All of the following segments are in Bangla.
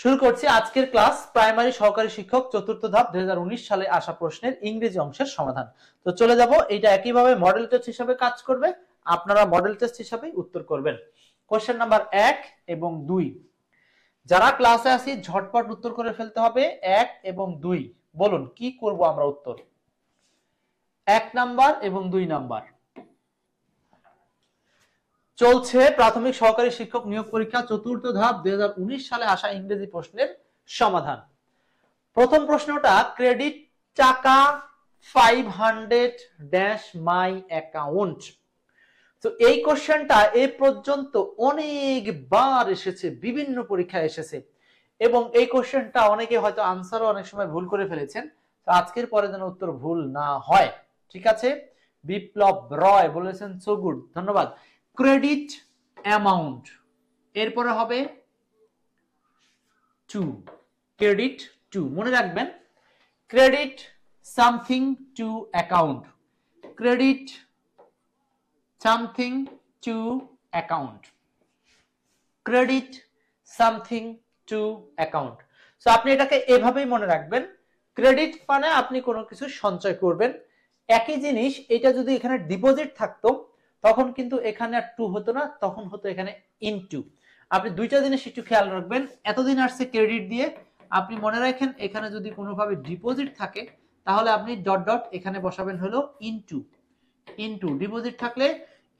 শুরু করছি আজকের ক্লাস প্রাইমারি সহকারী শিক্ষক চতুর্থ ধাপ 2019 সালে আসা প্রশ্নের ইংরেজি অংশের সমাধান। তো চলে যাব, এটা একইভাবে মডেল টেস্ট হিসেবে কাজ করবে, আপনারা মডেল টেস্ট হিসেবে উত্তর করবেন। কোশ্চেন নাম্বার 1 এবং 2, যারা ক্লাসে আছি ঝটপট উত্তর করে ফেলতে হবে। 1 এবং 2 বলুন কি করব আমরা উত্তর। 1 নাম্বার এবং 2 নাম্বার চলছে প্রাথমিক সহকারী শিক্ষক নিয়োগ পরীক্ষা চতুর্থ ধাপ 2019 সালে আসা ইংরেজি প্রশ্নের সমাধান। প্রথম প্রশ্নটা, ক্রেডিট টাকা 500 ড্যাশ মাই অ্যাকাউন্ট। তো এই কোশ্চেনটা এ পর্যন্ত অনেকবার এসেছে, বিভিন্ন পরীক্ষায় এসেছে, এবং এই কোশ্চেনটা অনেকে হয়তো আনসারও অনেক সময় ভুল করে ফেলেছেন। তো আজকের পরে যেন উত্তর ভুল না হয়, ঠিক আছে। বিপ্লব রয় বলেছেন সো গুড, ধন্যবাদ। ক্রেডিট অ্যামাউন্ট, এরপরে হবে টু, ক্রেডিট টু, মনে রাখবেন credit something to account, credit something to account, credit something to account. So আপনি এটাকে এভাবেই মনে রাখবেন, ক্রেডিট মানে আপনি কোনো কিছু সঞ্চয় করবেন। একই জিনিস এটা যদি এখানে ডিপোজিট থাকতো তখন কিন্তু এখানে আর টু হতো না, তখন হতো এখানে ইনটু। আপনি দুইটা জিনিস একটু খেয়াল রাখবেন, এতদিন আসছে ক্রেডিট দিয়ে, আপনি মনে রাখেন এখানে যদি কোনোভাবে ডিপোজিট থাকে তাহলে আপনি ডট ডট এখানে বসাবেন হলো ইনটু, ইনটু ডিপোজিট থাকলে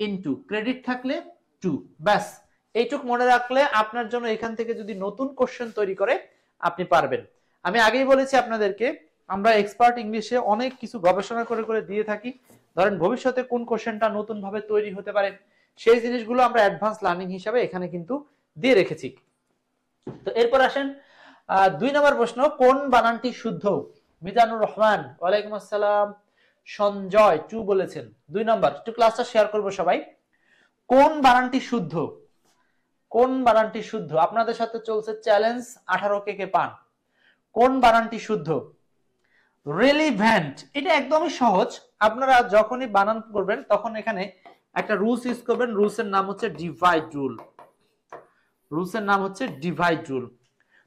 ইনটু, ক্রেডিট থাকলে টু, ব্যাস এইটুক মনে রাখলে আপনার জন্য এখান থেকে যদি নতুন কোশ্চেন তৈরি করে আপনি পারবেন। আমি আগেই বলেছি আপনাদেরকে, আমরা এক্সপার্ট ইংলিশে অনেক কিছু গবেষণা করে করে দিয়ে থাকি। ধরেন ভবিষ্যতে কোন কোশ্চেনটা নতুন ভাবে তৈরি হতে পারে সেই জিনিসগুলো আমরা অ্যাডভান্স লার্নিং হিসাবে এখানে কিন্তু দিয়ে রেখেছি। তো এরপর আসেন 2 নম্বর প্রশ্ন, কোন বানানটি শুদ্ধ? মিজানুর রহমান ওয়ালাইকুম আসসালাম, সঞ্জয় টু বলেছেন। 2 নম্বর, একটু ক্লাসটা শেয়ার করব সবাই। কোন বানানটি শুদ্ধ? কোন বানানটি শুদ্ধ? আপনাদের সাথে চলছে চ্যালেঞ্জ, 18 কে পান। কোন বানানটি শুদ্ধ? রিলিভেন্ট, এটা একদমই সহজ। আপনারা যখনই বানান করবেন তখন এখানে একটা রুলস ইউজ করবেন, রুলসের নাম হচ্ছে ডিভাইড রুল। রুলসের নাম হচ্ছে ডিভাইড রুল।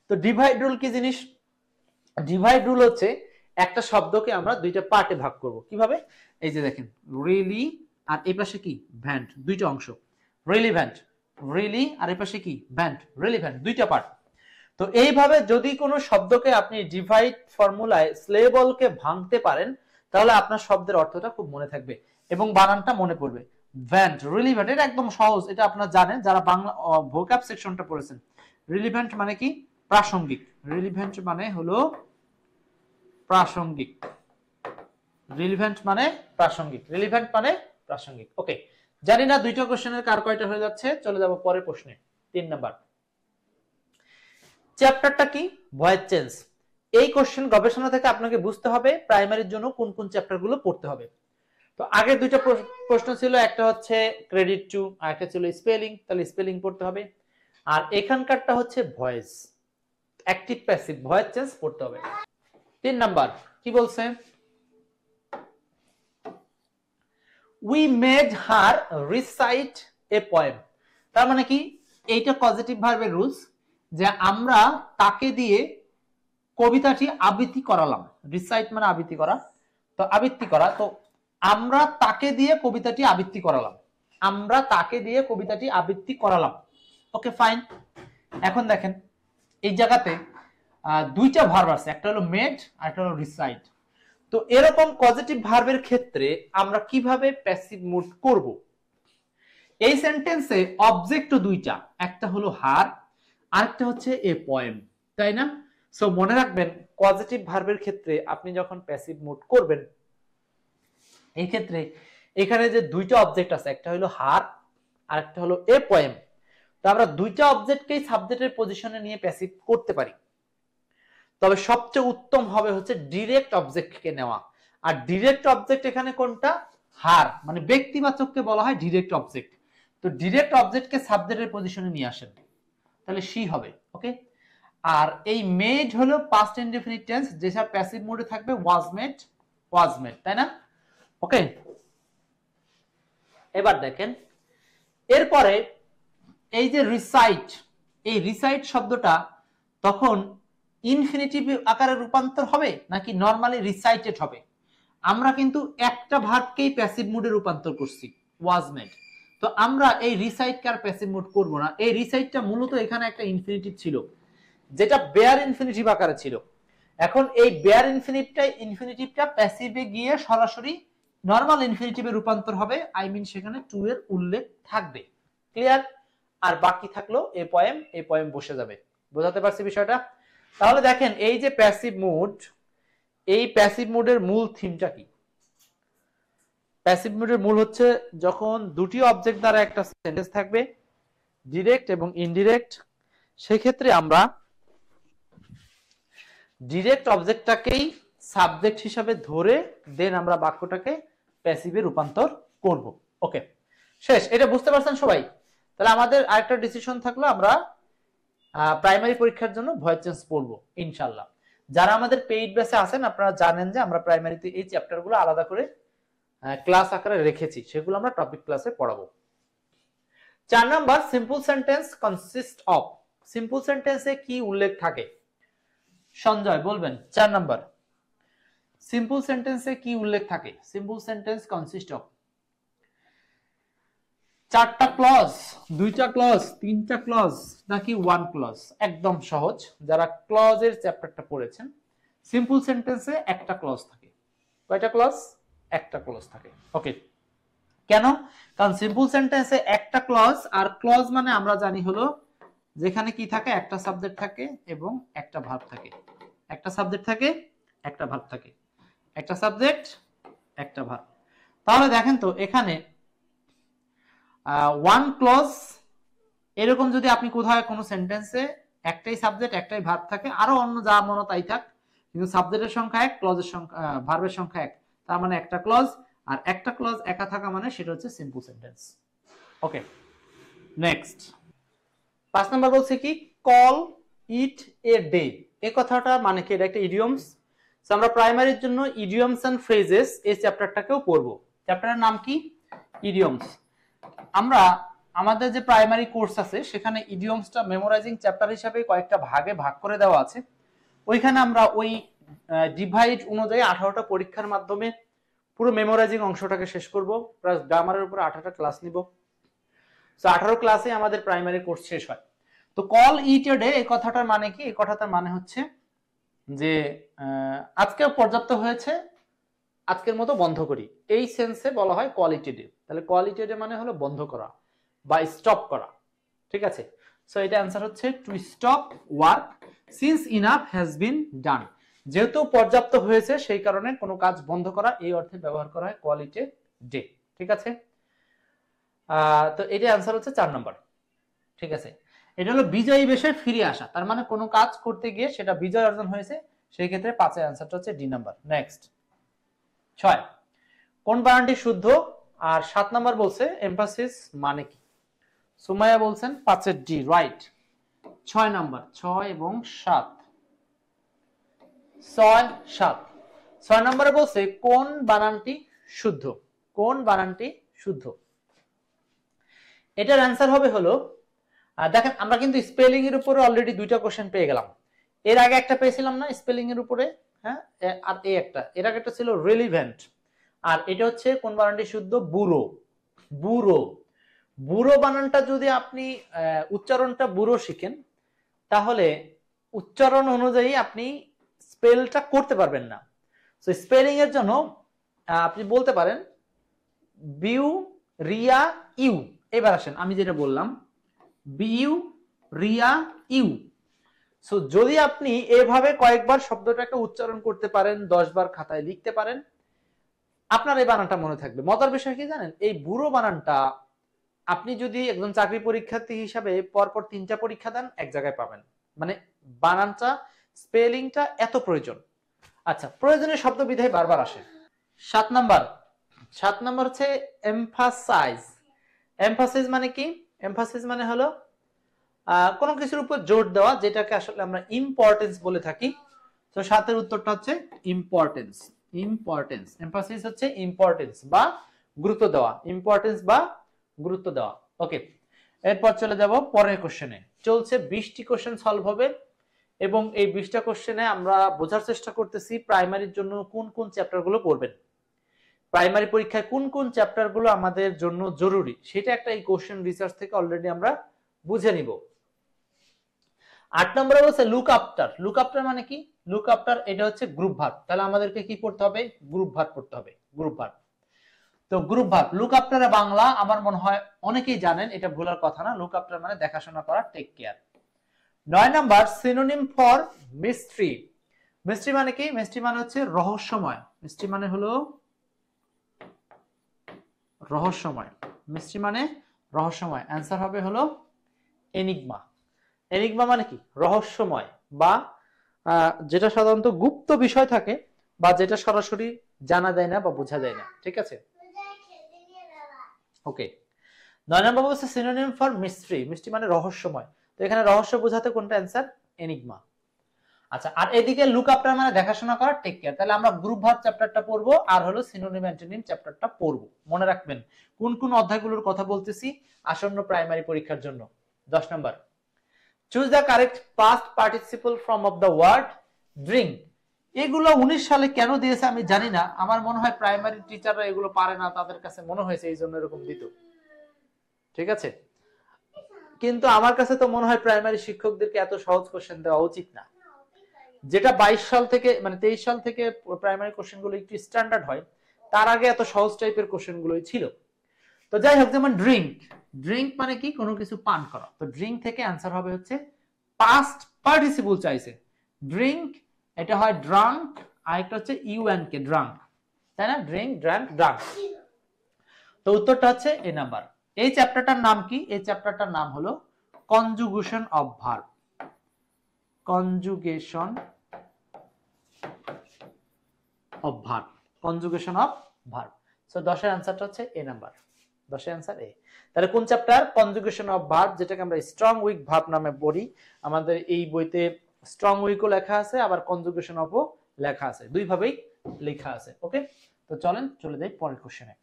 তো ডিভাইড রুল কি জিনিস? ডিভাইড রুল হচ্ছে একটা শব্দকে আমরা দুইটা পার্টে ভাগ করব। কিভাবে? এই যে দেখেন, রিলি আর এই পাশে কি ভ্যান্ট, দুইটা অংশ, রিলিভেন্ট, রিলি আর এই পাশে কি ভ্যান্ট, রিলিভেন্ট, দুইটা পার্ট। তো এইভাবে যদি কোনো শব্দকে আপনি ডিভাইড ফর্মুলায় স্লেবলকে ভাঙতে পারেন তাহলে আপনার শব্দের অর্থটা খুব মনে থাকবে এবং বানানটা মনে পড়বে। ভ্যান্ট, রিলিভেন্ট, এটা একদম সহজ, এটা আপনারা জানেন যারা বাংলা ভোকাব সেকশনটা পড়েছেন। রিলিভেন্ট মানে কি? প্রাসঙ্গিক। রিলিভেন্ট মানে হলো প্রাসঙ্গিক। রিলিভেন্ট মানে প্রাসঙ্গিক, রিলিভেন্ট মানে প্রাসঙ্গিক। ওকে, জানি না দুইটা কোশ্চেনের কার কয়টা হয়ে যাচ্ছে, চলে যাব পরের প্রশ্নে। 3 নাম্বার চ্যাপ্টারটা কি? Voice change. এই কোশ্চেন গবেষণা থেকে আপনাকে বুঝতে হবে প্রাইমারির জন্য কোন কোন চ্যাপ্টারগুলো পড়তে হবে। তো আগে দুইটা প্রশ্ন ছিল, একটা হচ্ছে ক্রেডিট টু আর একটা ছিল স্পেলিং, তাহলে স্পেলিং পড়তে হবে। আর এখানকারটা হচ্ছে voice, active passive, voice change পড়তে হবে। 3 নাম্বার কি বলছে? We made her recite a poem. তার মানে কি? এইটা পজিটিভ ভার্বের রুলস, যে আমরা তাকে দিয়ে কবিতাটি আবৃত্তি করালাম। রিসাইট মানে আবৃত্তি করা, তো আবৃত্তি করা, তো আমরা তাকে দিয়ে কবিতাটি আবৃত্তি করালাম, আমরা তাকে দিয়ে কবিতাটি আবৃত্তি করালাম। Okay fine. এখন দেখেন এই জায়গাতে দুইটা ভার্ব আছে, একটা হলো মেড আর একটা হলো রিসাইট। তো এরকম পজিটিভ ভার্বের ক্ষেত্রে আমরা কিভাবে প্যাসিভ মুড করব? এই সেন্টেন্সে অবজেক্ট দুইটা, একটা হলো হার আরেকটা হচ্ছে এ পোয়েম, তাই না? সো মনে রাখবেন পজিটিভ ভার্বের ক্ষেত্রে আপনি যখন প্যাসিভ মুড করবেন এই ক্ষেত্রে এখানে যে দুইটা অবজেক্ট আছে, একটা হলো হার আর একটা হলো এ পোয়েম, তো আমরা দুইটা অবজেক্টকেই সাবজেক্টের পজিশনে নিয়ে প্যাসিভ করতে পারি। তবে সবচেয়ে উত্তম হবে হচ্ছে ডিরেক্ট অবজেক্টকে নেওয়া। আর ডিরেক্ট অবজেক্ট এখানে কোনটা? হার, মানে ব্যক্তিবাচককে বলা হয় ডিরেক্ট অবজেক্ট। তো ডিরেক্ট অবজেক্টকে সাবজেক্টের পজিশনে নিয়ে আসেন, তাহলে সি হবে। ওকে, আর এই মেড হলো পাস্ট ইনডেফিনিট টেন্স, যেসব প্যাসিভ মোডে থাকবে ওয়াজ মেড, ওয়াজ মেড, তাই না? ওকে, এবার দেখেন এরপরে এই যে রিসাইট, এই রিসাইট শব্দটা তখন ইনফিনিটিভ আকারে রূপান্তর হবে নাকি নরমালি রিসাইটেড হবে? আমরা কিন্তু একটা ভার্বকেই প্যাসিভ মুডে রূপান্তর করছি, ওয়াজ মেড। তো আমরা এই রিসাইটকে আর প্যাসিভ মুড করব না। এই রিসাইটটা মূলত এখানে একটা ইনফিনিটিভ ছিল, যেটা বেয়ার ইনফিনিটিভ আকারে ছিল। এখন এই বেয়ার ইনফিনিটিভটা প্যাসিভে গিয়ে সরাসরি নরমাল ইনফিনিটিভে রূপান্তর হবে, আই মিন সেখানে টু এর উল্লেখ থাকবে। ক্লিয়ার? আর বাকি থাকলো এ পয়েম বসে যাবে। বোঝাতে পারছি বিষয়টা? তাহলে দেখেন এই যে প্যাসিভ মুড, এই প্যাসিভ মুডের মূল থিমটা কি? প্যাসিভ মুডের মূল হচ্ছে যখন দুটি অবজেক্ট দ্বারা একটা সেন্টেন্স থাকবে, ডিরেক্ট এবং ইনডিরেক্ট, সেক্ষেত্রে আমরা ডিরেক্ট অবজেক্টটাকেই সাবজেক্ট হিসাবে ধরে দেন আমরা বাক্যটাকে প্যাসিভে রূপান্তর করব। ওকে, শেষ। এটা বুঝতে পারছেন সবাই? তাহলে আমাদের আরেকটা ডিসিশন থাকলো, আমরা প্রাইমারি পরীক্ষার জন্য ভয়েস চেঞ্জ পড়বো ইনশাআল্লাহ। যারা আমাদের পেইড ব্যাচে আছেন আপনারা জানেন যে আমরা প্রাইমারিতে এই চ্যাপ্টারগুলো আলাদা করে ক্লাস আকারে রেখেছি, সেগুলো আমরা টপিক ক্লাসে পড়াবো। 4 number, simple sentence consist of. Simple সেন্টেন্সে কি উল্লেখ থাকে? সঞ্জয় বলবেন। 4 নাম্বার, সিম্পল সেন্টেন্সে কি উল্লেখ থাকে? সিম্পল সেন্টেন্স কনসিস্ট অফ 4টা ক্লজ, 2টা ক্লজ, 3টা ক্লজ নাকি 1 ক্লজ? একদম সহজ, যারা ক্লজের চ্যাপ্টারটা পড়েছেন। সিম্পল সেন্টেন্সে একটা ক্লজ থাকে। কয়টা ক্লজ? একটা ক্লজ থাকে। ওকে, কেন? কারণ সিম্পল সেন্টেন্সে একটা ক্লজ, আর ক্লজ মানে আমরা জানি হলো যেখানে কি থাকে, একটা সাবজেক্ট থাকে এবং একটা ভার্ব থাকে। একটা সাবজেক্ট থাকে, একটা ভার্ব থাকে। একটা সাবজেক্ট, একটা ভার্ব। তাহলে দেখেন তো এখানে 1 ক্লজ, এরকম যদি আপনি কোথায় কোনো সেন্টেন্সে একটাই সাবজেক্ট একটাই ভার্ব থাকে, আরো অন্য যা মনে তাই থাক, কিন্তু সাবজেক্টের সংখ্যা 1, ক্লজের সংখ্যা ভার্বের সংখ্যা 1, তার মানে একটা ক্লজ। আর একটা ক্লজ একা থাকা মানে সেটা হচ্ছে সিম্পল সেন্টেন্স। ওকে, নেক্সট 5 নাম্বার বলছে কি, কল ইট এ ডে। এই কথাটা মানে কি? এটা একটা ইডিয়মস। সো আমরা প্রাইমারির জন্য ইডিয়মস এন্ড ফ্রেজেস এই চ্যাপ্টারটাকেও পড়বো। চ্যাপ্টারের নাম কি? ইডিয়মস। আমরা আমাদের যে প্রাইমারি কোর্স আছে সেখানে ইডিয়মসটা মেমোরাইজিং চ্যাপ্টার হিসেবে কয়েকটা ভাগে ভাগ করে দেওয়া আছে। ওইখানে আমরা ওই ডিভাইড অনুযায়ী 18টা পরীক্ষার মাধ্যমে পুরো মেমোরাইজিং অংশটাকে শেষ করব, প্লাস গ্রামারের উপর 18টা ক্লাস নিব। সো 18 ক্লাসে আমাদের প্রাইমারি কোর্স শেষ হয়। তো কল ইট এ ডে এই কথাটার মানে কি? এই কথাটার মানে হচ্ছে যে আজকে পর্যাপ্ত হয়েছে, আজকের মতো বন্ধ করি, এই সেন্সে বলা হয় কোয়ালিটি ডে। তাহলে কোয়ালিটি ডে মানে হলো বন্ধ করা বা স্টপ করা। ঠিক আছে? সো এটা অ্যান্সার হচ্ছে to stop work since enough has been done. যেহেতু পর্যাপ্ত হয়েছে সেই কারণে কোনো কাজ বন্ধ করা, এই অর্থে ব্যবহার করা হয় কোয়ালিটি ডে। ঠিক আছে? তো এটা অ্যান্সার হচ্ছে 4 নম্বর। ঠিক আছে? এটা হলো বিজয়ী বেশে ফিরে আসা, তার মানে কোনো কাজ করতে গিয়ে সেটা বিজয় অর্জন হয়েছে, সেই ক্ষেত্রে 5এর অ্যান্সারটা হচ্ছে ডি নাম্বার। নেক্সট 6, কোন বানানটি শুদ্ধ? আর 7 নাম্বার বলছে এমফাসিস মানে কি? সুমাইয়া বলছেন 5এর ডি, রাইট। 6 নাম্বার, 6 এবং 7, 6, 7। 6 নম্বরে বলছে কোন বানানটি শুদ্ধ? কোন বানানটি শুদ্ধ? এটার অ্যান্সার হবে হলো, দেখেন আমরা কিন্তু স্পেলিং এর উপরে অলরেডি 2টা কোশ্চেন পেয়ে গেলাম। এর আগে একটা পেয়েছিলাম না স্পেলিং এর উপরে? হ্যাঁ, আর এই একটা, এর আগে একটা ছিল রিলিভেন্ট, আর এটা হচ্ছে কোন বানানটি শুদ্ধ? বুড়ো। বুড়ো, বুড়ো বানানটা যদি আপনি উচ্চারণটা বুড়ো শিখেন, তাহলে উচ্চারণ অনুযায়ী আপনি স্পেলটা করতে পারবেন না। সো স্পেলিং এর জন্য আপনি বলতে পারেন বিউ রিয়া ইউ। এবার আসেন আমি যেটা বললাম, বিউ রিয়া ইউ। সো যদি আপনি এভাবে কয়েকবার শব্দটাকে উচ্চারণ করতে পারেন, 10 বার খাতায় লিখতে পারেন, আপনার এই বানানটা মনে থাকবে। মজার বিষয় কি জানেন? এই বুড়ো বানানটা আপনি যদি একজন চাকরি পরীক্ষার্থী হিসাবে পরপর 3টা পরীক্ষা দেন, এক জায়গায় পাবেন। মানে বানানটা, স্পেলিংটা এত প্রয়োজন। আচ্ছা, প্রয়োজনীয় শব্দ বিধায় বারবার আসে। 7 নাম্বার, 7 নাম্বার হচ্ছে এমফাসাইজ। এমফাসিস মানে কি? এমফাসিস মানে হলো কোনো কিছুর উপর জোর দেওয়া, যেটাকে আসলে আমরা ইম্পর্টেন্স বলে থাকি। তো 7এর উত্তরটা হচ্ছে ইম্পর্টেন্স। ইম্পর্টেন্স, এমফাসিস হচ্ছে ইম্পর্টেন্স বা গুরুত্ব দেওয়া। ইম্পর্টেন্স বা গুরুত্ব দেওয়া। ওকে, এরপর চলে যাব পরের কোশ্চেনে। চলছে 20টি কোশ্চেন সলভ হবে। এবং এই 20টা কোশ্চেনে আমরা বোঝার চেষ্টা করতেছি প্রাইমারির জন্য কোন কোন চ্যাপ্টারগুলো পড়বেন, প্রাইমারি পরীক্ষায় কোন কোন চ্যাপ্টারগুলো আমাদের জন্য জরুরি, সেটা একটা এই কোশ্চেন রিসার্চ থেকে অলরেডি আমরা বুঝে নিব। 8 নম্বরে বলছে লুক আফটার। লুক আফটার মানে কি? লুক আফটার এটা হচ্ছে গ্রুপ ভার্ব। তাহলে আমাদেরকে কি পড়তে হবে? গ্রুপ ভার্ব পড়তে হবে, গ্রুপ ভার্ব। তো গ্রুপ ভার্ব, লুক আফটারে বাংলা আমার মনে হয় অনেকেই জানেন, এটা ভুলার কথা না। লুক আফটার মানে দেখাশোনা করা, take care. 9 number synonym for mystery. Mystery মানে কি? মিস্ট্রি মানে হচ্ছে রহস্যময়। মিস্ট্রি মানে হলো রহস্যময়। মিস্ট্রি মানে রহস্যময়। অ্যান্সার হবে হলো এনিগমা। এনিগমা মানে কি? রহস্যময়, বা যেটা সাধারণত গুপ্ত বিষয় থাকে, বা যেটা সরাসরি জানা যায় না বা বোঝা যায় না। ঠিক আছে, ওকে। 9 নম্বর বলছে সিনোনিম ফর মিস্ট্রি। মিস্ট্রি মানে রহস্যময়। তো এখানে রহস্য বোঝাতে কোনটা অ্যান্সার? এনিগমা। আচ্ছা, আর এদিকে লুক আফটার মানে দেখাশোনা করা, টেক কেয়ার। তাহলে আমরা গ্রুপ ভার্ব চ্যাপ্টারটা পড়বো, আর হলো সিনোনিম অ্যান্টোনিম চ্যাপ্টারটা পড়বো। মনে রাখবেন কোন কোন অধ্যায়গুলোর কথা বলতেছি আসন্ন প্রাইমারি পরীক্ষার জন্য। 10 number, choose the correct past participle form of the word drink. এগুলো 19 সালে কেন দিয়েছে আমি জানি না, আমার মনে হয় প্রাইমারি টিচাররা এগুলো পারে না, তাদের কাছে মনে হয়েছে এই জন্য এরকম দিত। ঠিক আছে, কিন্তু আমার কাছে তো মনে হয় প্রাইমারি শিক্ষকদেরকে এত সহজ কোশ্চেন দেওয়া উচিত না। যেটা 22 সাল থেকে মানে 23 সাল থেকে প্রাইমারি কোশ্চেন গুলো একটু স্ট্যান্ডার্ড হয়, তার আগে এত সহজ টাইপের কোশ্চেন গুলোই ছিল। তো যাই হোক, যেমন ড্রিঙ্ক, ড্রিঙ্ক মানে কি? কোনো কিছু পান করা। তো ড্রিঙ্ক থেকে অ্যান্সার হবে হচ্ছে পাস্ট পার্টিসিপল চাইছে। ড্রিঙ্ক এটা হয় ড্রাঙ্ক, আর একটা হচ্ছে ইউএন কে, ড্রাঙ্ক, তাই না? Drink, drunk, drunk. তো উত্তরটা হচ্ছে এ নাম্বার। এই চ্যাপ্টারটার নাম কি? এই চ্যাপ্টারটার নাম হলো conjugation of verb. Conjugation of verb, conjugation of verb. So 10 এর অ্যানসারটা হচ্ছে এ নাম্বার। 10 এর অ্যানসার এ। তাহলে কোন চ্যাপ্টার? কনজুগেশন অফ ভার্ব, যেটাকে আমরা স্ট্রং উইক ভার্ব নামে পড়ি। আমাদের এই বইতে স্ট্রং উইকও লেখা আছে, আবার কনজুগেশন অফও লেখা আছে, দুই ভাবেই লেখা আছে। ওকে, তো চলেন চলে যাই পরের কোশ্চেনে।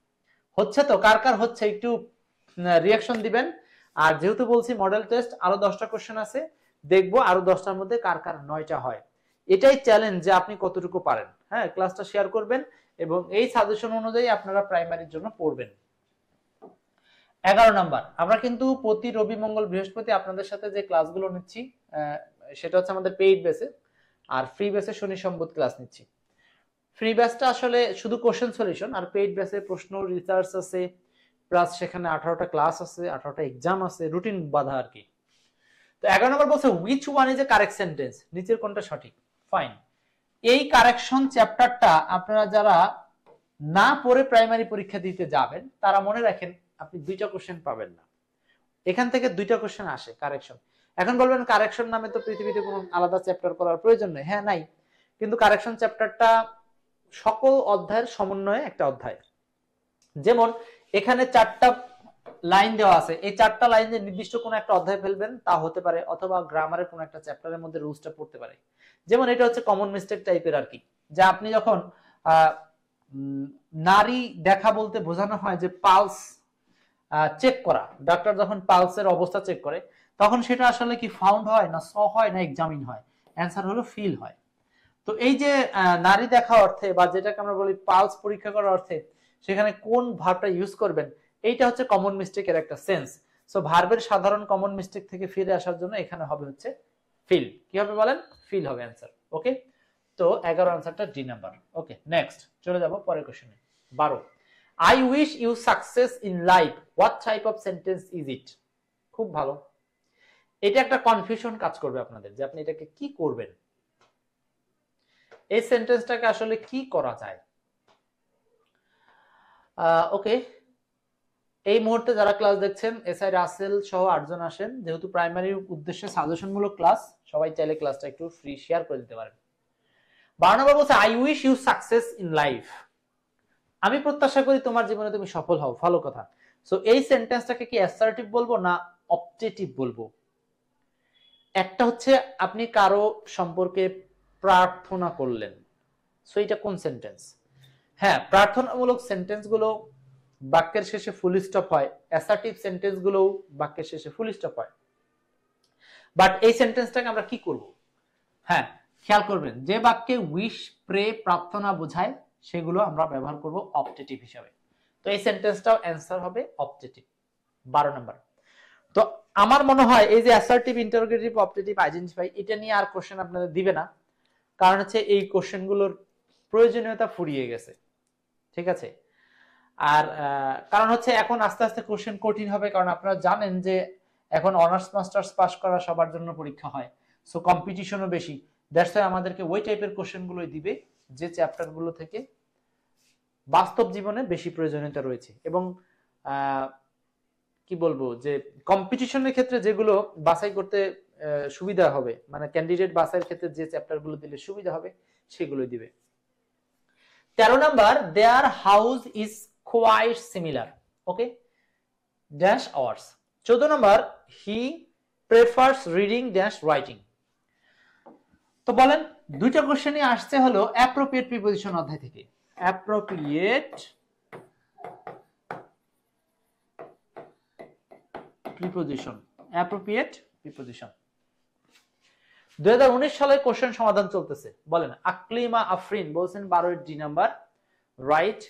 হচ্ছে তো? কার কার হচ্ছে একটু রিঅ্যাকশন দিবেন। আর যেহেতু বলছি মডেল টেস্ট আরো 10টা কোশ্চেন আছে, দেখবো আরো 10টার মধ্যে কার কার 9টা হয়। এটাই চ্যালেঞ্জ যে আপনি কতটুকু পারেন। হ্যাঁ, ক্লাসটা শেয়ার করবেন এবং এই সাজেশন অনুযায়ী আপনারা প্রাইমারির জন্য পড়বেন। 11 নাম্বার, আমরা কিন্তু প্রতি রবি, মঙ্গল, বৃহস্পতি আপনাদের সাথে যে ক্লাসগুলো নিচ্ছি সেটা হচ্ছে আমাদের পেইড বেসে, আর ফ্রি বেসে শনি সম্বুধ ক্লাস নিচ্ছি। ফ্রি ব্যাচটা আসলে শুধু কোশ্চেন সলিউশন, আর পেইড ব্যাচে প্রশ্ন, রিসার্চ আছে, প্লাস সেখানে 18টা ক্লাস আছে, 18টা এক্সাম আছে, রুটিন বাঁধা আর কি। তো 11 নম্বর বলছে which one is a correct sentence. নিচের কোনটা সঠিক? ফাইন। এই কারেকশন চ্যাপ্টারটা আপনারা যারা না পড়ে প্রাইমারি পরীক্ষা দিতে যাবেন, তারা মনে রাখেন আপনি 2টা কোশ্চেন পাবেন না। এখান থেকে 2টা কোশ্চেন আসে কারেকশন। এখন বলবেন কারেকশন নামে তো পৃথিবীতে কোনো আলাদা চ্যাপ্টার করার প্রয়োজন নেই। হ্যাঁ, নাই, কিন্তু কারেকশন চ্যাপ্টারটা সকল অধ্যায়ের সমন্বয়ে একটা অধ্যায়। যেমন এখানে 4টা লাইন দেওয়া আছে, এই 4টা লাইন যে নির্দিষ্ট কোনো একটা অধ্যায় ফেলবেন তা হতে পারে, অথবা গ্রামারের কোনো একটা চ্যাপ্টারের মধ্যে রুলসটা পড়তে পারে। যেমন এটা হচ্ছে কমন মিস্টেক টাইপের আর কি, যে আপনি যখন নারী দেখা বলতে বোঝানো হয় যে পালস চেক করা, ডাক্তার যখন পালসের অবস্থা চেক করে, তখন সেটা আসলে কি ফাউন্ড হয়, না স হয়, না এক্সামিন হয়? অ্যান্সার হলো ফিল হয়। তো এই যে নারী দেখা অর্থে, বা যেটাকে আমরা বলি পালস পরীক্ষা করার অর্থে, সেখানে কোন ভার্বটা ইউজ করবেন, এইটা হচ্ছে কমন মিস্টেকের একটা সেন্স। সো ভার্বের সাধারণ কমন মিস্টেক থেকে ফিরে আসার জন্য এখানে হবে হচ্ছে ফিল। কি হবে বলেন? ফিল হবে অ্যান্সার। ওকে, তো 11 আনসারটা ডি নাম্বার। ওকে, নেক্সট চলে যাব পরের কোশ্চেনে। 12, I wish you success in life, what type of sentence is it? খুব ভালো। এটা একটা কনফিউশন কাজ করবে আপনাদের, যে আপনি এটাকে কি করবেন, এই সেন্টেন্সটাকে আসলে কি করা যায়। ওকে, এই মুহূর্তে যারা ক্লাস দেখছেন, এসআই রাসেল সহ 8 জন আসেন। যেহেতু প্রাইমারির উদ্দেশ্যে সাজেশনমূলক ক্লাস, সবাই চাইলে ক্লাসটা একটু ফ্রি শেয়ার করে দিতে পারেন। 12 নম্বর বলছে I wish you success in life, আমি প্রত্যাশা করি তোমার জীবনে তুমি সফল হও। ভালো কথা। সো এই সেন্টেন্সটাকে কি অ্যাসার্টিভ বলবো না অবজেক্টিভ বলবো? একটা হচ্ছে আপনি কারো সম্পর্কে প্রার্থনা করলেন, সো এটা কোন সেন্টেন্স? হ্যাঁ, প্রার্থনামূলক সেন্টেন্স গুলো বাক্যের শেষে ফুল স্টপ হয়, অ্যাসার্টিভ সেন্টেন্স গুলো বাক্যের শেষে ফুল স্টপ হয়। বাট এই সেন্টেন্সটাকে আমরা কি করব? হ্যাঁ, খেয়াল করবেন যে বাক্যে উইশ, প্রে, প্রার্থনা বোঝায় সেগুলো আমরা ব্যবহার করব অপটেটিভ হিসাবে। তো এই সেন্টেন্সটাও অ্যান্সার হবে অপটেটিভ। 12 নম্বর। তো আমার মনে হয় এই যে অ্যাসার্টিভ, ইন্টারোগেটিভ, অপটেটিভ, আইডেন্টিফাই, এটা নিয়ে আর কোশ্চেন আপনাদের দিবে না, কারণ হচ্ছে এই কোশ্চেনগুলোর প্রয়োজনীয়তা ফুরিয়ে গেছে। ঠিক আছে? আর কারণ হচ্ছে এখন আস্তে আস্তে কোশ্চেন কঠিন হবে, কারণ আপনারা জানেন যে এখন অনার্স মাস্টার্স পাস করা সবার জন্য পরীক্ষা হয়, সো কম্পিটিশনও বেশি। দ্যাটস ওয়াই আমাদেরকে ওই টাইপের কোশ্চেনগুলোই দিবে যে চ্যাপ্টারগুলো থেকে বাস্তব জীবনে বেশি প্রয়োজনীয়তা রয়েছে। এবং কি বলবো, যে কম্পিটিশনের ক্ষেত্রে যেগুলো বাছাই করতে সুবিধা হবে, মানে ক্যান্ডিডেট বাছাইয়ের ক্ষেত্রে যে চ্যাপ্টারগুলো দিলে সুবিধা হবে সেগুলোই দিবে। 13 number, their house is quite similar. Okay, dash hours. 14 number, he prefers reading dash writing. তো বলেন, দুইটা কোশ্চেনই আসছে হলো অ্যাপ্রোপ্রিয়েট প্রিপোজিশন অধ্যায় থেকে। অ্যাপ্রোপ্রিয়েট প্রিপোজিশন, অ্যাপ্রোপ্রিয়েট প্রিপোজিশন 2019 সালে কোশ্চেন সমাধান চলতেছে। বলেন, আকলিমা আফরিন বলছেন 12 ডি নাম্বার, রাইট।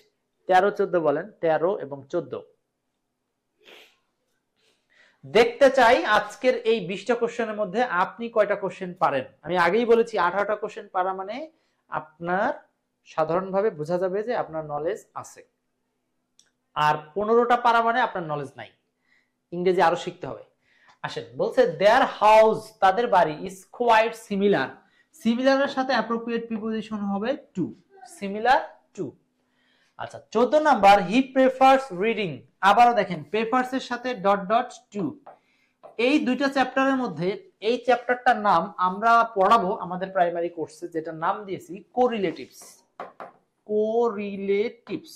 13, 14 বলেন, 13 এবং 14। দেখতে চাই আজকের এই 20টা কোশ্চেনের মধ্যে আপনি কয়টা কোশ্চেন পারেন। আমি আগেই বলেছি 18টা কোশ্চেন পারা মানে আপনার সাধারণভাবে বোঝা যাবে যে আপনার নলেজ আছে, আর 15টা পারা মানে আপনার নলেজ নাই, ইংরেজি আরো শিখতে হবে। আসেন, বলছে দেয়ার হাউস, তাদের বাড়ি, ইজ কোয়াইট সিমিলার। সিমিলারের সাথে অ্যাপ্রোপ্রিয়েট প্রিপোজিশন হবে টু, সিমিলার টু। আচ্ছা, 14 নাম্বার, হি প্রেফারস রিডিং। আবারও দেখেন, প্রেফারস এর সাথে ডট ডট টু। এই দুইটা চ্যাপ্টারের মধ্যে এই চ্যাপ্টারটার নাম আমরা পড়াবো আমাদের প্রাইমারি কোর্সে, যেটা নাম দিয়েছি কোরিলেটিভস। কোরিলেটিভস,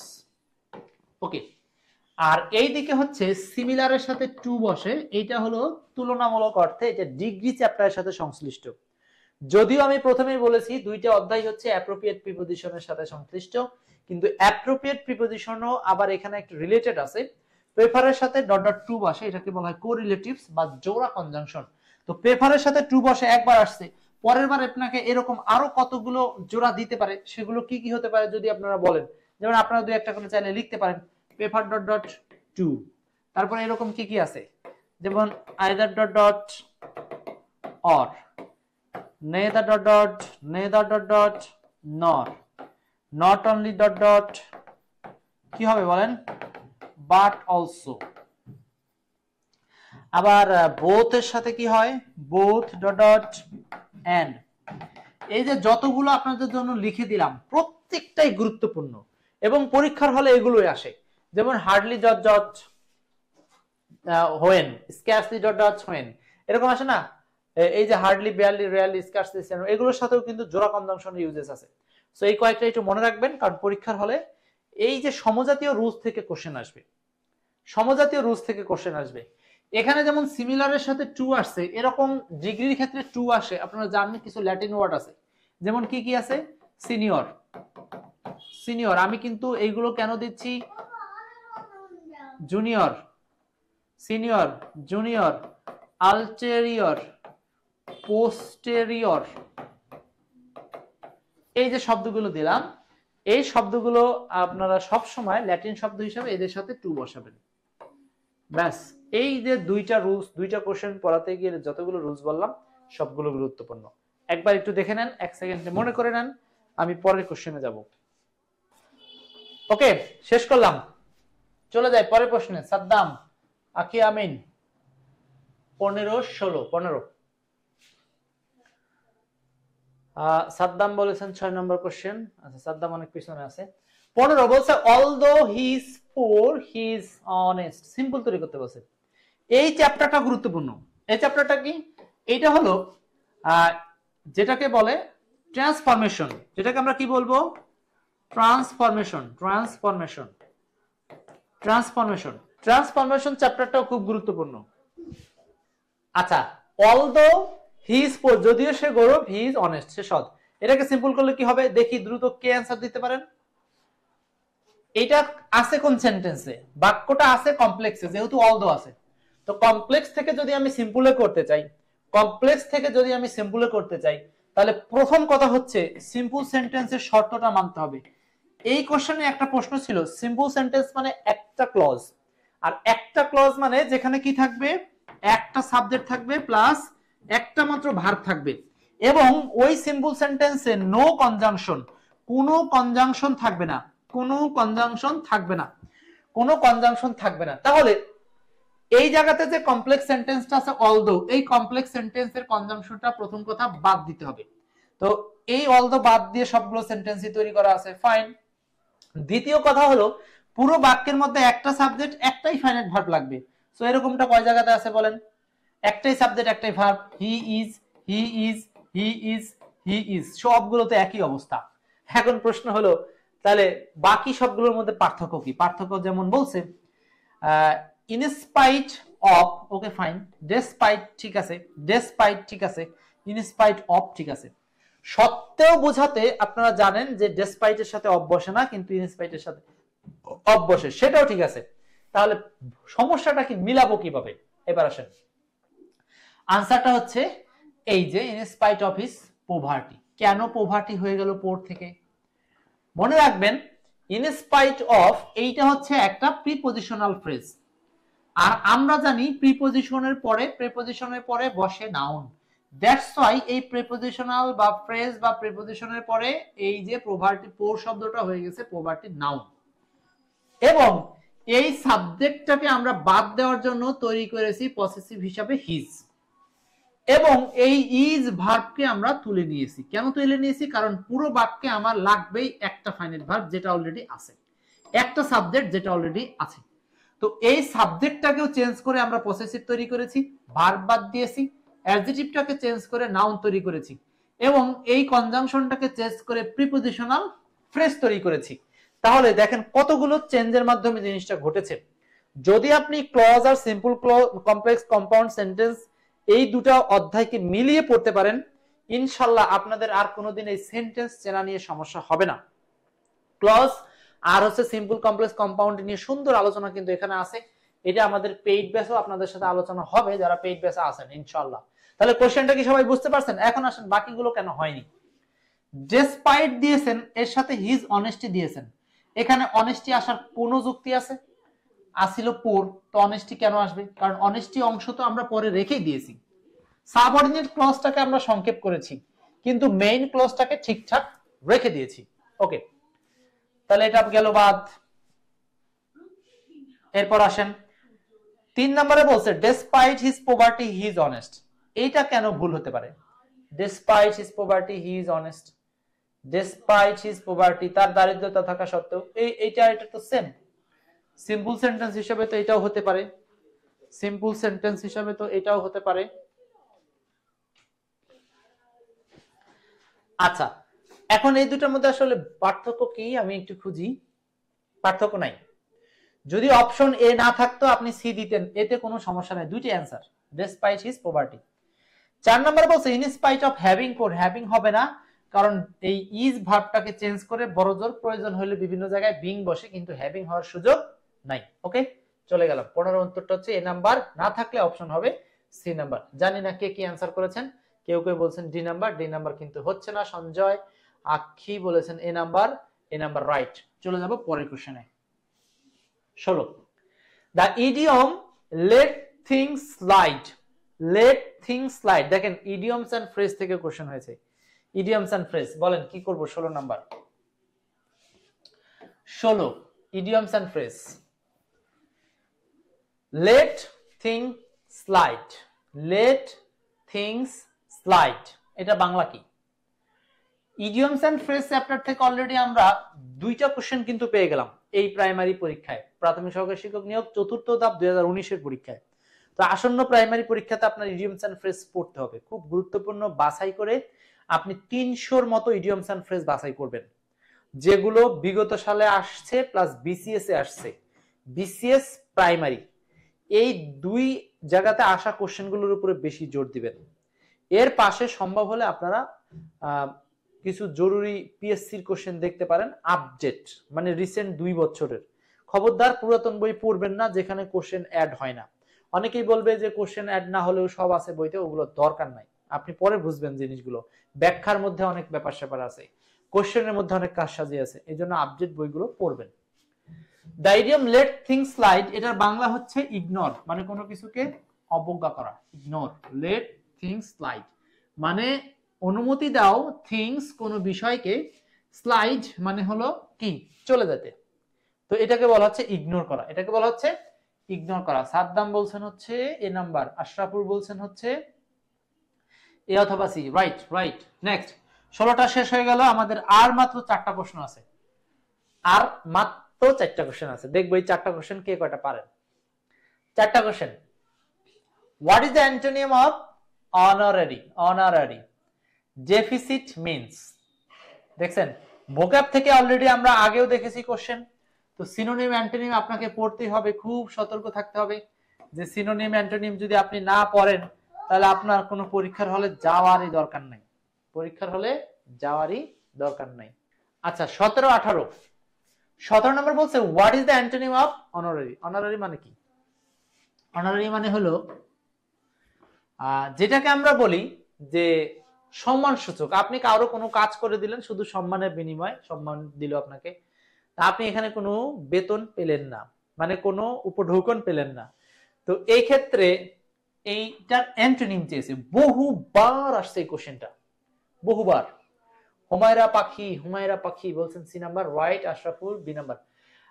ওকে। আর এই দিকে হচ্ছে সিমিলারের সাথে টু বসে, এইটা হলো তুলনামূলক অর্থে এটা ডিগ্রি চ্যাপ্টারের সাথে সংশ্লিষ্ট। যদিও আমি প্রথমেই বলেছি দুইটা অধ্যায় হচ্ছে অ্যাপ্রোপ্রিয়েট প্রিপোজিশনের সাথে সংশ্লিষ্ট, কিন্তু অ্যাপ্রোপ্রিয়েট প্রিপোজিশনও আবার এখানে একটা রিলেটেড আছে। প্রেফারের সাথে ডট ডট টু বসে, এটাকে বলা হয় কোরিলেটিভস বা জোড়া কনজাংশন। তো প্রেফারের সাথে টু বসে একবার আসছে, পরের বার আপনাকে এরকম আরো কতগুলো জোড়া দিতে পারে, সেগুলো কি কি হতে পারে যদি আপনারা বলেন। যেমন আপনারা দুই একটা করে চাইলে লিখতে পারেন, প্রেফার ডট ডট টু। তারপরে এরকম কি কি আছে, যেমন either dot dot or, neither dot dot, neither dot dot, nor, not only dot dot, কি হবে বলেন, but also। আবার both এর সাথে কি হয়, both dot dot and। এই যে যতগুলো আপনাদের জন্য লিখে দিলাম প্রত্যেকটাই গুরুত্বপূর্ণ এবং পরীক্ষার হলে এগুলোই আসে। যেমন hardly dot dot when, scarcely dot dot when, এরকম আসে না। এই যে হার্ডলি, বেয়ারলি, রেয়ারলি, স্কার্সলি, এগুলোর সাথেও কিন্তু জোড়া কনজাংশনের ইউজেস আছে। সো এই কয়েকটা একটু মনে রাখবেন, কারণ পরীক্ষার হলে এই যে সমজাতীয় রুলস থেকে কোশ্চেন আসবে, সমজাতীয় রুলস থেকে কোশ্চেন আসবে। এখানে যেমন সিমিলারের সাথে টু আসছে, এরকম ডিগ্রির ক্ষেত্রে টু আসে। আপনারা জানেন কিছু ল্যাটিন ওয়ার্ড আছে, যেমন কি কি আছে, সিনিয়র, সিনিয়র। আমি কিন্তু এইগুলো কেন দিচ্ছি, জুনিয়র, সিনিয়র, জুনিয়র, আলটেরিয়র, পোস্টেরিয়র, এই যে শব্দগুলো দিলাম, এই শব্দগুলো আপনারা সব সময় ল্যাটিন শব্দ হিসেবে এদের সাথে টু বসাবেন। ব্যাস, এই যে দুইটা রুলস, দুইটা কোশ্চেন পড়াতে গিয়ে যতগুলো রুলস বললাম সবগুলো গুরুত্বপূর্ণ। একবার একটু দেখে নেন, এক সেকেন্ডে মনে করে নেন, আমি পরের কোশ্চেনে যাব। ওকে, শেষ করলাম, চলে যাই পরের প্রশ্নে। সাদ্দাম, আকি আমিন, 15, 16, 15। সাদ্দাম বলেছেন 6 নম্বর কোশ্চেন। আচ্ছা, সাদ্দাম অনেক পিছনে আছে। 15 বলছে although he is poor he is honest। Simple তৈরি করতে বলছে। এই চ্যাপ্টারটা গুরুত্বপূর্ণ। এই চ্যাপ্টারটা কি, এইটা হলো যেটাকে বলে ট্রান্সফরমেশন, যেটাকে আমরা কি বলবো, ট্রান্সফরমেশন, ট্রান্সফরমেশন, ট্রান্সফরমেশন, ট্রান্সফরমেশন চ্যাপ্টারটাও খুব গুরুত্বপূর্ণ। আচ্ছা, although he is poor, যদিও সে গরিব, he is honest, সে সৎ। এটাকে সিম্পল করলে কি হবে দেখি, দ্রুত কে অ্যানসার দিতে পারেন। এটা আছে কোন সেন্টেন্সে, বাক্যটা আছে কমপ্লেক্সে, যেহেতু although আছে। তো কমপ্লেক্স থেকে যদি আমি সিম্পলে করতে চাই, কমপ্লেক্স থেকে যদি আমি সিম্পলে করতে চাই, তাহলে প্রথম কথা হচ্ছে সিম্পল সেন্টেন্সের শর্তটা মানতে হবে। এই কোশ্চেনে একটা প্রশ্ন ছিল সিম্পল সেন্টেন্স মানে একটা ক্লজ, আর একটা ক্লজ মানে যেখানে কি থাকবে, একটা সাবজেক্ট থাকবে প্লাস একটা মাত্র ভার্ব থাকবে, এবং ওই সিম্পল সেন্টেন্সে নো কনজাংশন, কোনো কনজাংশন থাকবে না, কোনো কনজাংশন থাকবে না, কোনো কনজাংশন থাকবে না। তাহলে এই জায়গাতে যে কমপ্লেক্স সেন্টেন্সটা আছে অলদো, এই কমপ্লেক্স সেন্টেন্সের কনজাংশনটা প্রথম কথা বাদ দিতে হবে। তো এই অলদো বাদ দিয়ে সবগুলো সেন্টেন্সই তৈরি করা আছে, ফাইন। দ্বিতীয় কথা হলো পুরো বাক্যের মধ্যে একটা সাবজেক্ট একটাই ফাইনাইট ভার্ব লাগবে। সো এরকমটা কয় জায়গাতে আছে বলেন, একটাই সাবজেক্ট একটাই verb, he is, he is, he is, he is, সবগুলোতে একই অবস্থা। এখন প্রশ্ন হলো তাহলে বাকি সবগুলোর মধ্যে পার্থক্য কি? পার্থক্য যেমন বলছে in spite of, okay fine, despite ঠিক আছে, ডেসপাইট ঠিক আছে, ইন স্পাইট অফ ঠিক আছে। সত্ত্বেও বোঝাতে আপনারা জানেন যে ডেসপাইটের সাথে অফ বসে না, কিন্তু ইন স্পাইটের সাথে অফ বসে, সেটাও ঠিক আছে। তাহলে সমস্যাটা কি, মিলাবো কিভাবে? এবার আসেন, আনসারটা হচ্ছে এই যে in spite of his poverty. কেন পভার্টি হয়ে গেল পোর থেকে? মনে রাখবেন ইন স্পাইট অফ এইটা হচ্ছে একটা প্রিপজিশনাল ফ্রেজ, আর আমরা জানি প্রিপজিশনের পরে বসে নাউন। দ্যাটস ওয়াই এই প্রিপজিশনাল বা ফ্রেজ বা প্রিপজিশনের পরে এই যে পভার্টি, পোর শব্দটা হয়ে গেছে পভার্টি নাউন, এবং এই সাবজেক্টটাকে আমরা বাদ দেওয়ার জন্য তৈরি করেছি পসেসিভ হিসাবে হিজ, এবং এই ইজ ভার্বকে আমরা তুলে নিয়েছি। কেন তুলে নিয়েছি? কারণ পুরো বাক্যে আমার লাগবেই একটা ফাইনাইট ভার্ব যেটা অলরেডি আছে, একটা সাবজেক্ট যেটা অলরেডি আছে। তো এই সাবজেক্টটাকেও চেঞ্জ করে আমরা পসেসিভ তৈরি করেছি, ভার্ব বাদ দিয়েছি, অ্যাডজেক্টিভটাকে চেঞ্জ করে নাউন তৈরি করেছি, এবং এই কনজাংশনটাকে চেঞ্জ করে প্রিপজিশনাল ফ্রেজ তৈরি করেছি। তাহলে দেখেন কতগুলো চেঞ্জের মাধ্যমে জিনিসটা ঘটেছে। যদি আপনি ক্লজ আর simple clause, complex compound sentence এই দুটো অধ্যায়কে মিলিয়ে পড়তে পারেন, ইনশাআল্লাহ আপনাদের আর কোনোদিন এই সেন্টেন্স চেনা নিয়ে সমস্যা হবে না। ক্লজ আর হচ্ছে সিম্পল কমপ্লেক্স কম্পাউন্ড নিয়ে সুন্দর আলোচনা কিন্তু এখানে আছে। এটা আমাদের পেইড ব্যাচও আপনাদের সাথে আলোচনা হবে যারা পেইড ব্যাচে আছেন ইনশাআল্লাহ। তাহলে কোশ্চেনটা কি সবাই বুঝতে পারছেন? এখন আসেন বাকিগুলো কেন হয়নি। ডেসপাইট দিয়েছেন, এর সাথে হিজ অনেস্টি দিয়েছেন, এখানে অনেস্টি আসার কোন যুক্তি আছে? আসিল পোর, তো অনেস্টি কেন আসবে? কারণ অনেস্টি অংশ তো আমরা পরে রেখেই দিয়েছি। সাবঅর্ডিনেট ক্লজটাকে আমরা সংক্ষেপ করেছি, কিন্তু মেইন ক্লজটাকে ঠিকঠাক রেখে দিয়েছি। ওকে, তাহলে এটা গেল বাদ। এরপর আসেন 3 নম্বরে বলছে despite his poverty he is honest. এইটা কেন ভুল হতে পারে? Despite his poverty he is honest, despite his poverty, তার দারিদ্রতা থাকা সত্ত্বেও, এটা তো সেম। সিম্পল সেন্টেন্স হিসেবে তো এটাও হতে পারে, সিম্পল সেন্টেন্স হিসেবে তো এটাও হতে পারে। আচ্ছা, এখন এই দুটোর মধ্যে আসলে পার্থক্য কি আমি একটু খুঁজি। পার্থক্য নাই। যদি অপশন এ না থাকতো আপনি সি দিতেন, এতে কোনো সমস্যা নাই, দুইটি অ্যান্সার, ডেসপাইট হিজ পভার্টি। 4 নম্বরে বলছে in spite of having poor, having হবে না, কারণ এই ইজ ভার্বটাকে চেঞ্জ করে বড়জোর প্রয়োজন হলে বিভিন্ন জায়গায় বিং বসে, কিন্তু হ্যাভিং হওয়ার সুযোগ নাই। ওকে, চলে গেলাম। 15 উত্তরটা হচ্ছে এ নাম্বার, না থাকলে অপশন হবে সি নাম্বার। জানি না কে কি অ্যান্সার করেছেন, কেউ কেউ বলছেন ডি নাম্বার, ডি নাম্বার কিন্তু হচ্ছে না। সঞ্জয় আক্ষী বলেছেন A number, A number right. চলে যাব পরের কোশ্চেনে। 16, the idiom let things slide, let things slide, দেখেন ইডিয়মস এন্ড ফ্রেজ থেকে কোশ্চেন হয়েছে। ইডিয়মস এন্ড ফ্রেজ বলেন কি করব? 16 number, 16 idioms and phrase. Let things slide, let things slide, এটা বাংলা কি? ইডিয়মস এন্ড ফ্রেজ চ্যাপ্টার থেকে অলরেডি আমরা দুইটা কোশ্চেন কিন্তু পেয়ে গেলাম এই প্রাইমারি পরীক্ষায়, প্রাথমিক সহকারী শিক্ষক নিয়োগ 4র্থ ধাপ 2019 এর পরীক্ষায়। তো আসন্ন প্রাইমারি পরীক্ষাতে আপনার ইডিয়মস এন্ড ফ্রেজ পড়তে হবে, খুব গুরুত্বপূর্ণ। বাছাই করে আপনি 300-র মতো ইডিয়মস এন্ড ফ্রেজ বাছাই করবেন, যেগুলো বিগত সালে আসছে প্লাস বিসিএস এ আসছে, বিসিএস প্রাইমারি, এই দুই জায়গাতে আসা কোশ্চেনগুলোর উপরে বেশি জোর দিবেন। এর পাশে সম্ভব হলে আপনারা কিছু জরুরি পিএসসির কোশ্চেন দেখতে পারেন, আপডেট মানে রিসেন্ট 2 বছরের। খবরদার পুরাতন বই পড়বেন না যেখানে কোশ্চেন অ্যাড হয় না। অনেকেই বলবে যে কোশ্চেন অ্যাড না হলেও সব আছে বইতে, ওগুলো দরকার নাই। আপনি পরে বুঝবেন জিনিসগুলো, ব্যাখ্যার মধ্যে অনেক ব্যাপার স্যাপার আছে, কোশ্চেনের মধ্যে অনেক কাজ সাজিয়ে আছে, এই জন্য আপডেট বইগুলো পড়বেন। The idiom let things slide, এটার বাংলা হচ্ছে ইগনোর, মানে কোনো কিছুকে অবজ্ঞা করা। ইগনোর, লেট থিংস স্লাইড মানে অনুমতি দাও থিংস কোনো বিষয়কে, স্লাইড মানে হলো কি চলে যেতে। তো এটাকে বলা হচ্ছে ইগনোর করা, এটাকে বলা হচ্ছে ইগনোর করা। সাদ্দাম বলছেন হচ্ছে এ নাম্বার, আশরাফুর বলছেন হচ্ছে এ অথবা সি। Right right. নেক্সট, 16টা শেষ হয়ে গেল, আমাদের আর মাত্র 4টা প্রশ্ন আছে, আর মাত্র 4টা কোশ্চেন আছে। দেখবো এই 4টা কোশ্চেন কে কয়টা পারেন। 4টা question. What is the antonym of honorary? Honorary deficit means, দেখছেন ভোক্যাব থেকে অলরেডি আমরা আগেও দেখেছি কোশ্চেন। তো সিনোনিম অ্যান্টোনিম আপনাকে পড়তেই হবে, খুব সতর্ক থাকতে হবে যে সিনোনিম অ্যান্টোনিম যদি আপনি না পড়েন তাহলে আপনার কোনো পরীক্ষার হলে যাওয়ারই দরকার নাই, পরীক্ষার হলে যাওয়ারই দরকার নাই। আচ্ছা 17, 18। 17 নম্বর বলছে what is the antonym of honorary? Honorary মানে কি? অনারারি মানে হলো যেটাকে আমরা বলি যে সম্মান সূচক। আপনি কারো কোনো কাজ করে দিলেন শুধু সম্মানের বিনিময়ে, সম্মান দিল আপনাকে, আপনি এখানে কোনো বেতন পেলেন না, মানে কোনো উপঢৌকন পেলেন না। তো এই ক্ষেত্রে এইটার অ্যান্টোনিম চেয়েছে, বহুবার আসছে এই কোশ্চেনটা, বহুবার। হুমায়রা পাখি, হুমায়রা পাখি বলছেন C number, right. Ashraful B number.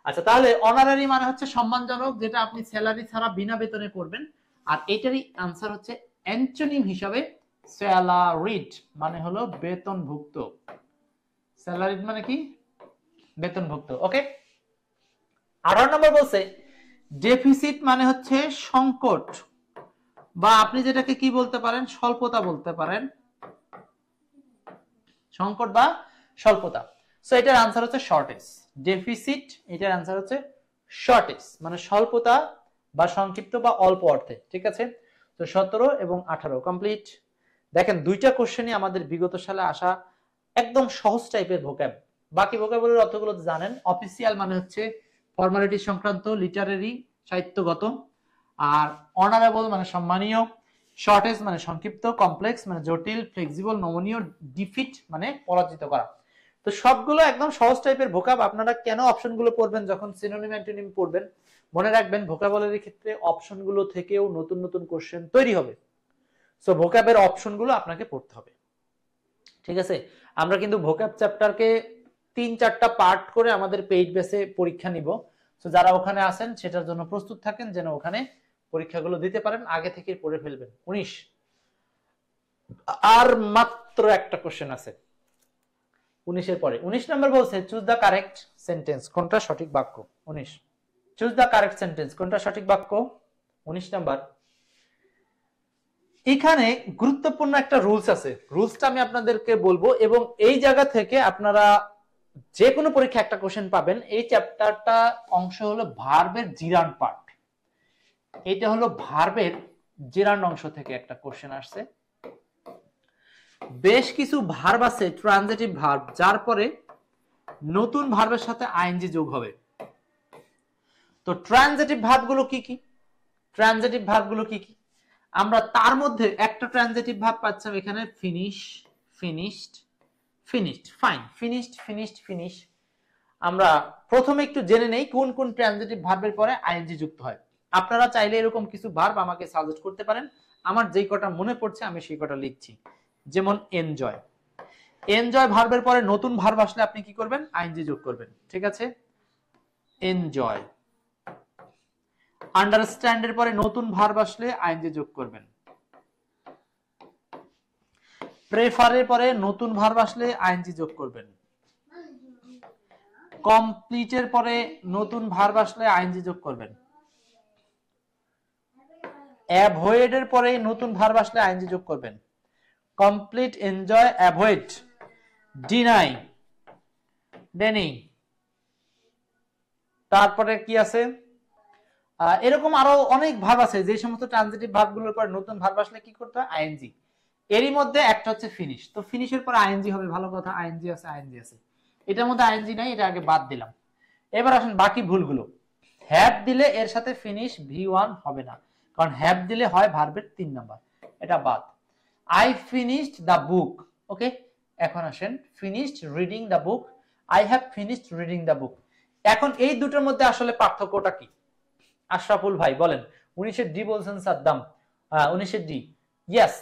আচ্ছা তাহলে অনারারি মানে হচ্ছে সম্মানজনক, যেটা আপনি স্যালারি ছাড়া বিনা বেতনে করবেন। আর এটারই আনসার হচ্ছে অ্যান্টোনিম হিসাবে স্যালারিড, মানে হলো বেতনভুক্ত। স্যালারিড মানে কি? বেতনভুক্ত। ওকে। 18 নম্বর বলছে ডেফিসিট মানে হচ্ছে সংকট, বা আপনি যেটাকে কি বলতে পারেন, স্বল্পতা বলতে পারেন, সংকট বা স্বল্পতা। সো এটার আনসার হচ্ছে শর্টেজ। ডেফিসিট এটার আনসার হচ্ছে শর্টেজ, মানে স্বল্পতা বা সংক্ষিপ্ত বা অল্প অর্থে। ঠিক আছে। তো 17 এবং 18 কমপ্লিট। দেখেন দুইটা কোশ্চেনই আমাদের বিগত সালে আসা একদম সহজ টাইপের ভোক্যাব। বাকি ভোক্যাবুলারি অর্থগুলো জানেন। অফিসিয়াল মানে হচ্ছে ফর্মালিটি সংক্রান্ত, লিটারেরি সাহিত্যগত, আর অনারেবল মানে সম্মানীয়, শর্টেজ মানে সংক্ষিপ্ত, কমপ্লেক্স মানে জটিল, ফ্লেক্সিবল নমনীয়, ডিফিট মানে পরাজিত করা। তো সবগুলো একদম সহজ টাইপের ভোকাব। আপনারা কেন অপশনগুলো পড়বেন যখন সিনোনিম অ্যান্টোনিম পড়বেন? মনে রাখবেন ভোকাবুলারির ক্ষেত্রে অপশনগুলো থেকেও নতুন নতুন কোশ্চেন তৈরি হবে। সো ভোকাবের অপশনগুলো আপনাকে পড়তে হবে। ঠিক আছে। আমরা কিন্তু ভোকাব চ্যাপ্টারকে 3-4টা পার্ট করে আমাদের পেইড বেসে পরীক্ষা নিব। সো যারা ওখানে আছেন সেটার জন্য প্রস্তুত থাকেন, যেন ওখানে পরীক্ষাগুলো দিতে পারেন, আগে থেকে পড়ে ফেলবেন। 19 আর মাত্র একটা কোশ্চেন আছে 19 এর পরে। 19 নম্বর বলছে চুজ দ্য কারেক্ট সেন্টেন্স, কোনটা সঠিক বাক্য। 19 চুজ দ্য কারেক্ট সেন্টেন্স, কোনটা সঠিক বাক্য। 19 নাম্বার। এখানে গুরুত্বপূর্ণ একটা রুলস আছে, রুলসটা আমি আপনাদেরকে বলবো, এবং এই জায়গা থেকে আপনারা যে কোনো পরীক্ষা একটা কোশ্চেন পাবেন। এই চ্যাপ্টারটা অংশ হলো ভার্বের জিরান পার্ট। এটা হলো ভার্বের জিরান অংশ থেকে একটা কোশ্চেন আসছে। বেশ কিছু ভার্ব আছে ট্রানজিটিভ ভার্ব, যার পরে নতুন ভার্বের সাথে আইএনজি যোগ হবে। তো ট্রানজিটিভ ভার্বগুলো কি কি? ট্রানজিটিভ ভার্বগুলো কি কি? আমরা তার মধ্যে একটা ট্রানজিটিভ ভার্ব পাচ্ছি এখানে, finish, finished, finished, fine, finished, finished, finish. আমরা প্রথমে একটু জেনে নেই কোন কোন ট্রানজিটিভ ভার্বের পরে আইএনজি যুক্ত হয়। আপনারা চাইলে এরকম কিছু ভার্ব আমাকে সাজেস্ট করতে পারেন, আমার যেই কটা মনে পড়ছে আমি সেই কটা লিখছি। যেমন এনজয়, এনজয় ভার্বের পরে নতুন ভার্ব আসলে আপনি কি করবেন? আইএনজি যোগ করবেন। ঠিক আছে, এনজয়। আন্ডারস্ট্যান্ড এর পরে নতুন ভার্ব আসলে আইএনজি যোগ করবেন। প্রেফার এর পরে নতুন ভার্ব আসলে আইএনজি যোগ করবেন। কমপ্লিট এর পরে নতুন ভার্ব আসলে আইএনজি যোগ করবেন। অ্যাভয়েড এর পরে নতুন ভার্ব আসলে আইএনজি যোগ করবেন। Complete, enjoy, avoid, deny, Denny. তারপরে কি আছে? এরকম আরো অনেক ভার্ব আছে, যে সমস্ত ট্রানজিটিভ ভার্বগুলোর পর নতুন ভার্ব আসলে কি করতে হয়? আইএনজি। এরই মধ্যে একটা হচ্ছে ফিনিশ। তো ফিনিশের পর আইএনজি হবে, ভালো কথা, আইএনজি আছে, আইএনজি আছে। এটার মধ্যে আইএনজি নাই, এটা আগে বাদ দিলাম। এবার আসেন বাকি ভুলগুলো। হ্যাভ দিলে এর সাথে ফিনিশ V1 হবে না, কারণ হ্যাভ দিলে হয় ভার্বের 3 নাম্বার, এটা বাদ। I finished the book. Okay, এখন আসেন finished reading the book, I have finished reading the book. এখন এই দুটোর মধ্যে আসলে পার্থক্যটা কি? আশরাফুল ভাই বলেন। 19 ডি বলছেন সাদ্দাম, 19 ডি। ইয়েস,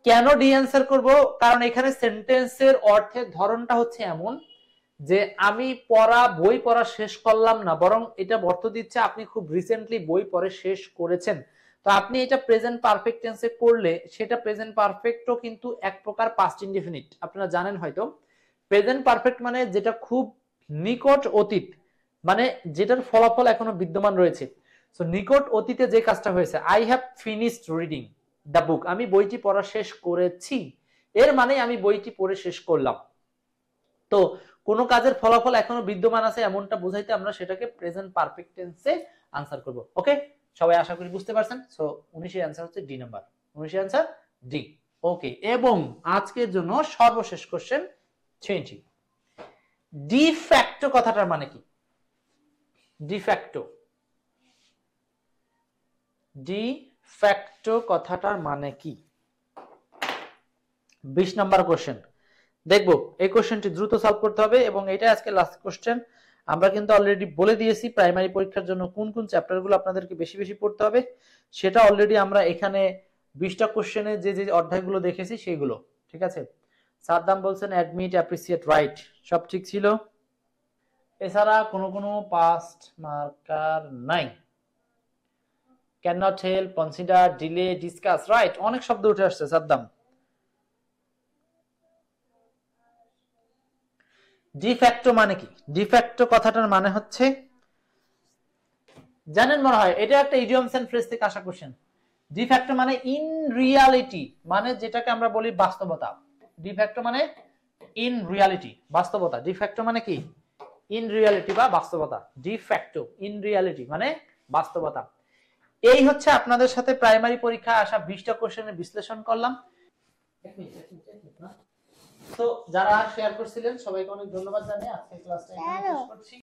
কেন ডি অ্যান্সার করব? কারণ এখানে সেন্টেন্সের অর্থের ধরনটা হচ্ছে এমন যে আমি বই পড়া শেষ করলাম না, বরং এটা অর্থ দিচ্ছে আপনি খুব রিসেন্টলি বই পড়ে শেষ করেছেন। তো আপনি এটা প্রেজেন্ট পারফেক্ট টেন্সে করলে সেটা প্রেজেন্ট পারফেক্টও কিন্তু এক প্রকার পাস্ট ইনডিফিনিট। আপনারা জানেন হয়তো প্রেজেন্ট পারফেক্ট মানে যেটা খুব নিকট অতীত, মানে যেটার ফলাফল এখনো বিদ্যমান রয়েছে। সো নিকট অতীতে যে কাজটা হয়েছে, I have finished reading the বুক, আমি বইটি পড়া শেষ করেছি, এর মানে আমি বইটি পড়ে শেষ করলাম। তো কোন কাজের ফলাফল এখনো বিদ্যমান আছে এমনটা বোঝাইতে আমরা সেটাকে প্রেজেন্ট পারফেক্ট টেন্সে আনসার করব। ওকে, সবাই আশা করি বুঝতে পারছেন। সো 19 এর आंसर হচ্ছে ডি নাম্বার, 19 এর आंसर ডি। ওকে, এবং আজকের জন্য সর্বশেষ কোশ্চেন 20, ডি ফ্যাক্টো কথাটার মানে কি? ডি ফ্যাক্টো, ডি ফ্যাক্টো কথাটার মানে কি? 20 নাম্বার কোশ্চেন দেখবো। এই কোশ্চেনটি দ্রুত সলভ করতে হবে এবং এটা আজকে লাস্ট কোশ্চেন। আমরা কিন্তু অলরেডি বলে দিয়েছি প্রাইমারি পরীক্ষার জন্য কোন কোন চ্যাপ্টারগুলো আপনাদেরকে বেশি বেশি পড়তে হবে, সেটা অলরেডি আমরা এখানে 20টা কোশ্চেনে যে যে অধ্যায়গুলো দেখেছি সেইগুলো। ঠিক আছে, সাদ্দাম বলছেন অ্যাডমিট, অ্যাপ্রিসিয়েট, রাইট, সব ঠিক ছিল। এছাড়া কোনো পাস্ট মার্কার নাই। Can not help, consider, delay, discuss, right, অনেক শব্দ উঠে আসছে সাদ্দাম। ডিফ্যাক্টো মানে কি? ডিফ্যাক্টো কথাটার মানে হচ্ছে জানেন মনে হয়, এটা একটা ইডিয়মস এন্ড ফ্রেজ থেকে আসা কোশ্চেন। ডিফ্যাক্টো মানে ইন রিয়ালিটি, মানে যেটাকে আমরা বলি বাস্তবতা। ডিফ্যাক্টো মানে ইন রিয়ালিটি, বাস্তবতা। ডিফ্যাক্টো মানে কি? ইন রিয়ালিটি বা বাস্তবতা। ডিফ্যাক্টো ইন রিয়ালিটি মানে বাস্তবতা। এই হচ্ছে আপনাদের সাথে প্রাইমারি পরীক্ষায় আসা 20টা কোশ্চেনের বিশ্লেষণ করলাম। তো যারা শেয়ার করছিলেন সবাইকে অনেক ধন্যবাদ জানিয়ে আজকে ক্লাসটা এখানে শেষ করছি।